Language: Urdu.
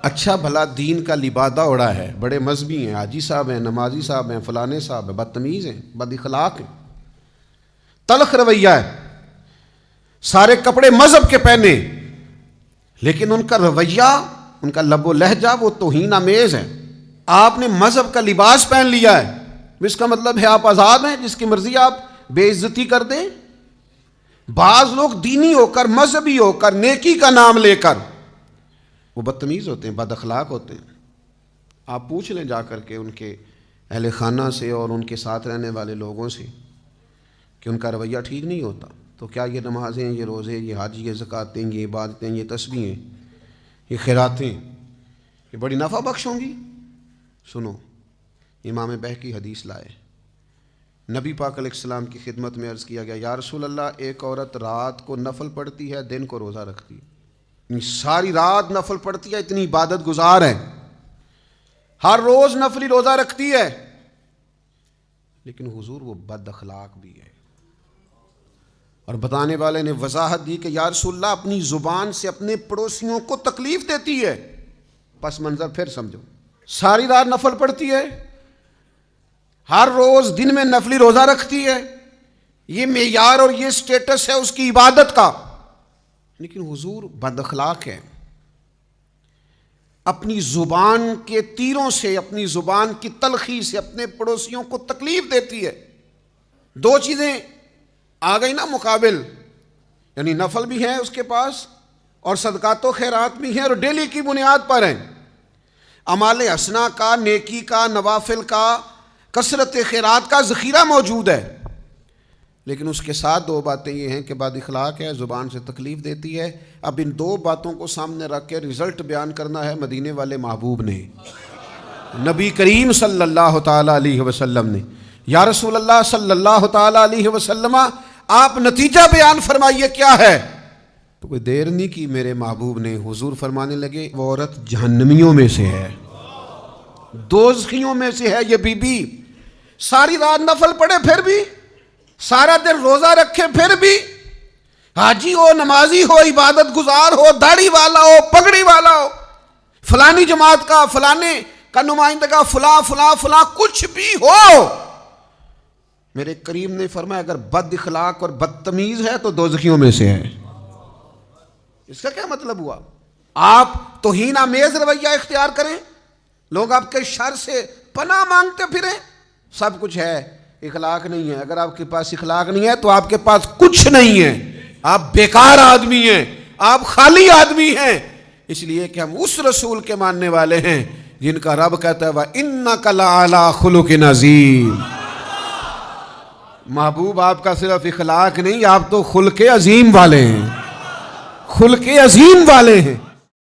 اچھا بھلا دین کا لبادہ اڑا ہے، بڑے مذہبی ہیں، حاجی صاحب ہیں، نمازی صاحب ہیں، فلانے صاحب ہیں، بدتمیز ہیں، بد اخلاق ہیں، تلخ رویہ ہے، سارے کپڑے مذہب کے پہنے، لیکن ان کا رویہ، ان کا لب و لہجہ وہ توہین آمیز ہے۔ آپ نے مذہب کا لباس پہن لیا ہے، اس کا مطلب ہے آپ آزاد ہیں، جس کی مرضی آپ بے عزتی کر دیں۔ بعض لوگ دینی ہو کر، مذہبی ہو کر، نیکی کا نام لے کر وہ بدتمیز ہوتے ہیں، بد اخلاق ہوتے ہیں۔ آپ پوچھ لیں جا کر کے ان کے اہل خانہ سے اور ان کے ساتھ رہنے والے لوگوں سے کہ ان کا رویہ ٹھیک نہیں ہوتا، تو کیا یہ نمازیں، یہ روزے، یہ حج، یہ زکاتیں، یہ عبادتیں، یہ تسبیحیں، یہ خیراتیں، یہ بڑی نفع بخش ہوں گی؟ سنو، امام بہقی حدیث لائے، نبی پاک علیہ السلام کی خدمت میں عرض کیا گیا، یا رسول اللہ، ایک عورت رات کو نفل پڑھتی ہے، دن کو روزہ رکھتی ہے، ساری رات نفل پڑھتی ہے، اتنی عبادت گزار ہے، ہر روز نفلی روزہ رکھتی ہے، لیکن حضور وہ بد اخلاق بھی ہے۔ اور بتانے والے نے وضاحت دی کہ یا رسول اللہ، اپنی زبان سے اپنے پڑوسیوں کو تکلیف دیتی ہے۔ پس منظر پھر سمجھو، ساری رات نفل پڑھتی ہے، ہر روز دن میں نفلی روزہ رکھتی ہے، یہ معیار اور یہ سٹیٹس ہے اس کی عبادت کا، لیکن حضور بد اخلاق ہے، اپنی زبان کے تیروں سے، اپنی زبان کی تلخی سے اپنے پڑوسیوں کو تکلیف دیتی ہے۔ دو چیزیں آ گئی نا مقابل، یعنی نفل بھی ہیں اس کے پاس اور صدقات و خیرات بھی ہیں، اور ڈیلی کی بنیاد پر ہیں، اعمال حسنہ کا، نیکی کا، نوافل کا، کثرت خیرات کا ذخیرہ موجود ہے، لیکن اس کے ساتھ دو باتیں یہ ہیں کہ بد اخلاق ہے، زبان سے تکلیف دیتی ہے۔ اب ان دو باتوں کو سامنے رکھ کے رزلٹ بیان کرنا ہے مدینے والے محبوب نے، نبی کریم صلی اللہ تعالی علیہ وسلم نے۔ یا رسول اللہ صلی اللہ تعالی علیہ وسلم، آپ نتیجہ بیان فرمائیے کیا ہے؟ تو کوئی دیر نہیں کی میرے محبوب نے، حضور فرمانے لگے، وہ عورت جہنمیوں میں سے ہے، دوزخیوں میں سے ہے یہ بی بی، ساری رات نفل پڑھے پھر بھی، سارا دن روزہ رکھے پھر بھی، حاجی ہو، نمازی ہو، عبادت گزار ہو، داڑھی والا ہو، پگڑی والا ہو، فلانی جماعت کا، فلانے کا نمائندہ، فلاں فلاں فلاں، کچھ بھی ہو، میرے کریم نے فرمایا اگر بد اخلاق اور بدتمیز ہے تو دوزخیوں میں سے ہے۔ اس کا کیا مطلب ہوا؟ آپ توہین آمیز رویہ اختیار کریں، لوگ آپ کے شر سے پناہ مانگتے پھریں، سب کچھ ہے، اخلاق نہیں ہے۔ اگر آپ کے پاس اخلاق نہیں ہے تو آپ کے پاس کچھ نہیں ہے، آپ بیکار آدمی ہیں، آپ خالی آدمی ہیں، اس لیے کہ ہم اس رسول کے ماننے والے ہیں جن کا رب کہتا ہے وَإِنَّكَ لَعَلَىٰ خُلُقٍ عَظِيمٍ۔ محبوب آپ کا صرف اخلاق نہیں، آپ تو خلق عظیم والے ہیں، خلق عظیم والے ہیں۔